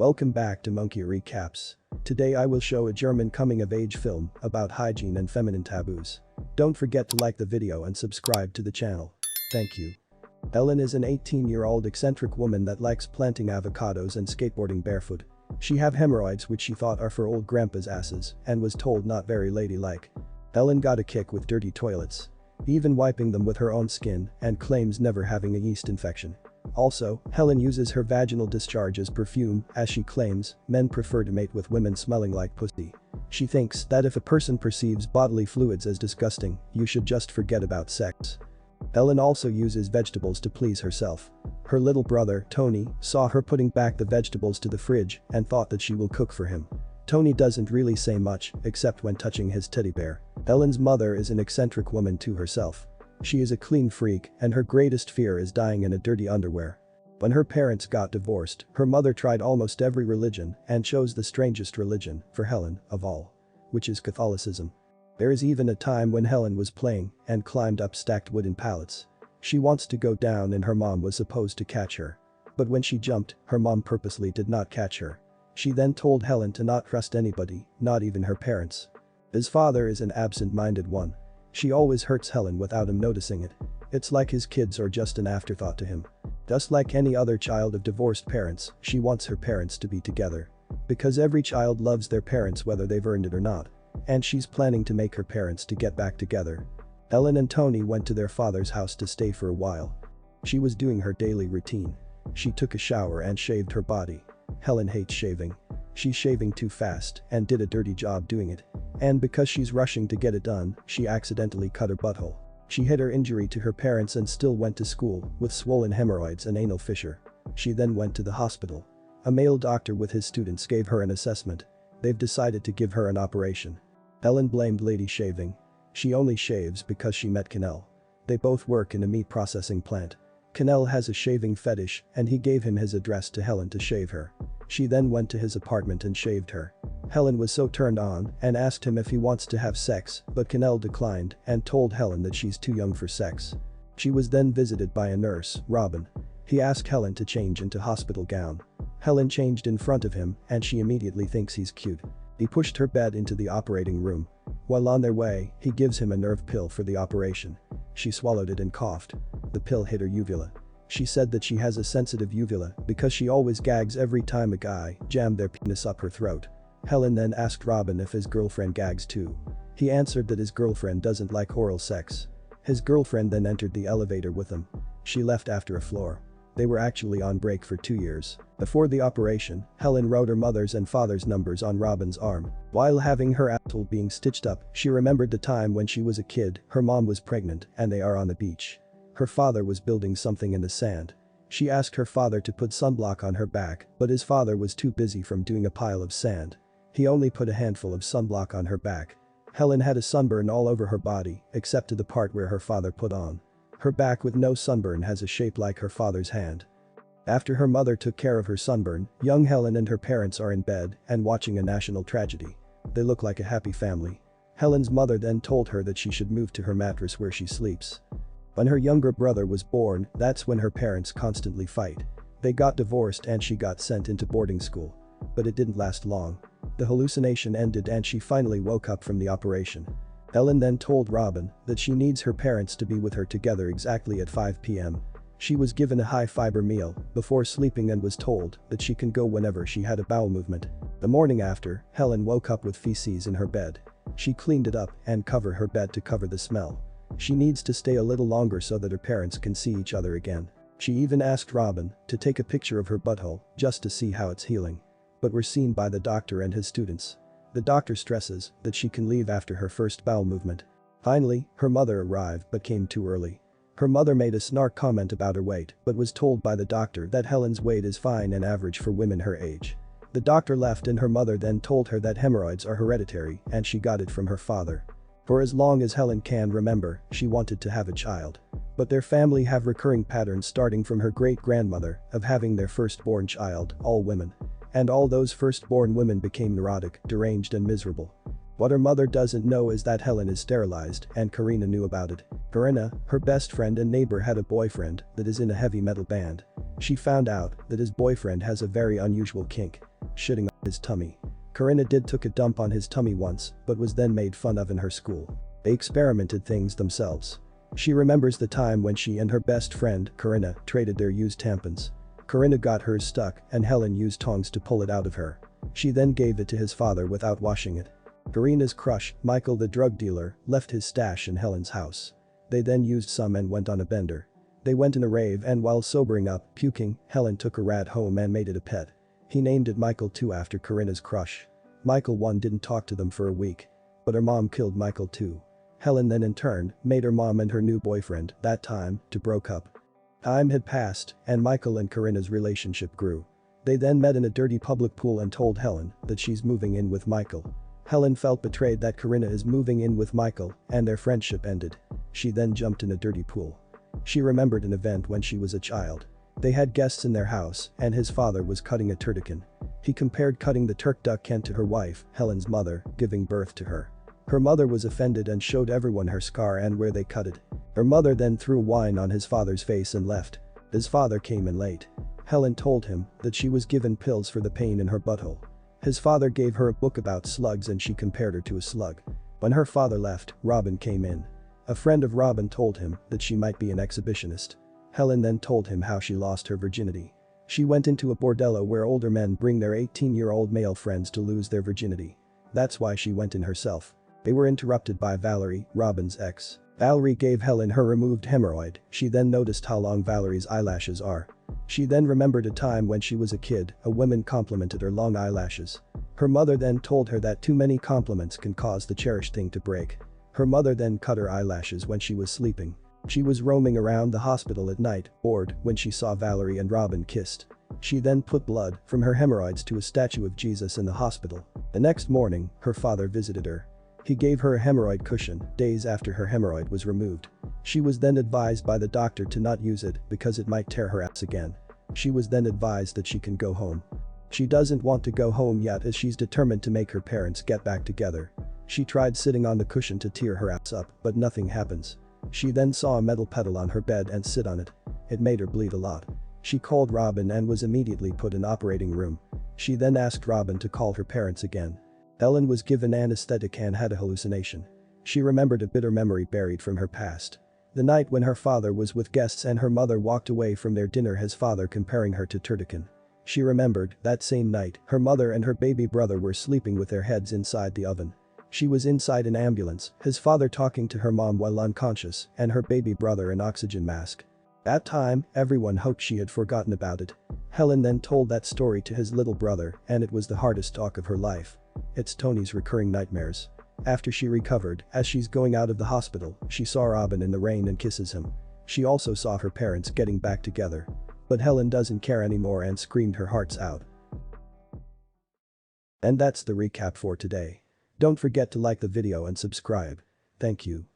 Welcome back to Monkey Recaps. Today I will show a German coming-of-age film about hygiene and feminine taboos. Don't forget to like the video and subscribe to the channel. Thank you. Ellen is an 18-year-old eccentric woman that likes planting avocados and skateboarding barefoot. She have hemorrhoids which she thought are for old grandpa's asses and was told not very ladylike. Ellen got a kick with dirty toilets, even wiping them with her own skin, and claims never having a yeast infection. Also, Helen uses her vaginal discharge as perfume, as she claims men prefer to mate with women smelling like pussy. She thinks that if a person perceives bodily fluids as disgusting, you should just forget about sex. Ellen also uses vegetables to please herself. Her little brother, Tony, saw her putting back the vegetables to the fridge and thought that she will cook for him. Tony doesn't really say much, except when touching his teddy bear. Ellen's mother is an eccentric woman to herself. She is a clean freak and her greatest fear is dying in a dirty underwear. When her parents got divorced, her mother tried almost every religion and chose the strangest religion, for Helen, of all, which is Catholicism. There is even a time when Helen was playing and climbed up stacked wooden pallets. She wants to go down and her mom was supposed to catch her. But when she jumped, her mom purposely did not catch her. She then told Helen to not trust anybody, not even her parents. His father is an absent-minded one. She always hurts Helen without him noticing it. It's like his kids are just an afterthought to him. Just like any other child of divorced parents, she wants her parents to be together. Because every child loves their parents whether they've earned it or not. And she's planning to make her parents to get back together. Ellen and Tony went to their father's house to stay for a while. She was doing her daily routine. She took a shower and shaved her body. Helen hates shaving. She's shaving too fast and did a dirty job doing it. And because she's rushing to get it done, she accidentally cut her butthole. She hid her injury to her parents and still went to school with swollen hemorrhoids and anal fissure. She then went to the hospital. A male doctor with his students gave her an assessment. They've decided to give her an operation. Ellen blamed lady shaving. She only shaves because she met Cannell. They both work in a meat processing plant. Cannell has a shaving fetish and he gave him his address to Helen to shave her. She then went to his apartment and shaved her. Helen was so turned on and asked him if he wants to have sex, but Cannell declined and told Helen that she's too young for sex. She was then visited by a nurse, Robin. He asked Helen to change into hospital gown. Helen changed in front of him and she immediately thinks he's cute. He pushed her bed into the operating room. While on their way, he gives him a nerve pill for the operation. She swallowed it and coughed. The pill hit her uvula. She said that she has a sensitive uvula because she always gags every time a guy jammed their penis up her throat. Helen then asked Robin if his girlfriend gags too. He answered that his girlfriend doesn't like oral sex. His girlfriend then entered the elevator with him. She left after a floor. They were actually on break for 2 years. Before the operation, Helen wrote her mother's and father's numbers on Robin's arm. While having her asshole being stitched up, she remembered the time when she was a kid, her mom was pregnant and they are on the beach. Her father was building something in the sand. She asked her father to put sunblock on her back, but his father was too busy from doing a pile of sand. He only put a handful of sunblock on her back. Helen had a sunburn all over her body, except to the part where her father put on. Her back with no sunburn has a shape like her father's hand. After her mother took care of her sunburn, young Helen and her parents are in bed and watching a national tragedy. They look like a happy family. Helen's mother then told her that she should move to her mattress where she sleeps. When her younger brother was born, that's when her parents constantly fight. They got divorced and she got sent into boarding school. But it didn't last long. The hallucination ended and she finally woke up from the operation. Ellen then told Robin that she needs her parents to be with her together exactly at 5 p.m. She was given a high-fiber meal before sleeping and was told that she can go whenever she had a bowel movement. The morning after, Helen woke up with feces in her bed. She cleaned it up and covered her bed to cover the smell. She needs to stay a little longer so that her parents can see each other again. She even asked Robin to take a picture of her butthole just to see how it's healing. But were seen by the doctor and his students. The doctor stresses that she can leave after her first bowel movement. Finally, her mother arrived but came too early. Her mother made a snark comment about her weight but was told by the doctor that Helen's weight is fine and average for women her age. The doctor left and her mother then told her that hemorrhoids are hereditary and she got it from her father. For as long as Helen can remember, she wanted to have a child. But their family have recurring patterns starting from her great-grandmother of having their firstborn child, all women. And all those firstborn women became neurotic, deranged and miserable. What her mother doesn't know is that Helen is sterilized and Karina knew about it. Karina, her best friend and neighbor had a boyfriend that is in a heavy metal band. She found out that his boyfriend has a very unusual kink, shitting on his tummy. Corinna took a dump on his tummy once, but was then made fun of in her school. They experimented things themselves. She remembers the time when she and her best friend, Corinna, traded their used tampons. Corinna got hers stuck and Helen used tongs to pull it out of her. She then gave it to his father without washing it. Corinna's crush, Michael the drug dealer, left his stash in Helen's house. They then used some and went on a bender. They went in a rave and while sobering up, puking, Helen took a rat home and made it a pet. He named it Michael 2 after Corinna's crush. Michael 1 didn't talk to them for a week. But her mom killed Michael 2. Helen then in turn made her mom and her new boyfriend, that time, to broke up. Time had passed and Michael and Corinna's relationship grew. They then met in a dirty public pool and told Helen that she's moving in with Michael. Helen felt betrayed that Corinna is moving in with Michael and their friendship ended. She then jumped in a dirty pool. She remembered an event when she was a child. They had guests in their house and his father was cutting a turducken. He compared cutting the turducken to her wife, Helen's mother, giving birth to her. Her mother was offended and showed everyone her scar and where they cut it. Her mother then threw wine on his father's face and left. His father came in late. Helen told him that she was given pills for the pain in her butthole. His father gave her a book about slugs and she compared her to a slug. When her father left, Robin came in. A friend of Robin told him that she might be an exhibitionist. Helen then told him how she lost her virginity. She went into a bordello where older men bring their 18-year-old male friends to lose their virginity. That's why she went in herself. They were interrupted by Valerie, Robin's ex. Valerie gave Helen her removed hemorrhoid. She then noticed how long Valerie's eyelashes are. She then remembered a time when she was a kid, a woman complimented her long eyelashes. Her mother then told her that too many compliments can cause the cherished thing to break. Her mother then cut her eyelashes when she was sleeping. She was roaming around the hospital at night, bored, when she saw Valerie and Robin kissed. She then put blood from her hemorrhoids to a statue of Jesus in the hospital. The next morning, her father visited her. He gave her a hemorrhoid cushion, days after her hemorrhoid was removed. She was then advised by the doctor to not use it because it might tear her ass again. She was then advised that she can go home. She doesn't want to go home yet as she's determined to make her parents get back together. She tried sitting on the cushion to tear her ass up, but nothing happens. She then saw a metal pedal on her bed and sit on it. It made her bleed a lot. She called Robin and was immediately put in operating room. She then asked Robin to call her parents again. Ellen was given anesthetic and had a hallucination. She remembered a bitter memory buried from her past. The night when her father was with guests and her mother walked away from their dinner, his father comparing her to turducken. She remembered that same night her mother and her baby brother were sleeping with their heads inside the oven. She was inside an ambulance, his father talking to her mom while unconscious and her baby brother in oxygen mask. That time, everyone hoped she had forgotten about it. Helen then told that story to his little brother and it was the hardest talk of her life. It's Tony's recurring nightmares. After she recovered, as she's going out of the hospital, she saw Robin in the rain and kisses him. She also saw her parents getting back together. But Helen doesn't care anymore and screamed her hearts out. And that's the recap for today. Don't forget to like the video and subscribe. Thank you.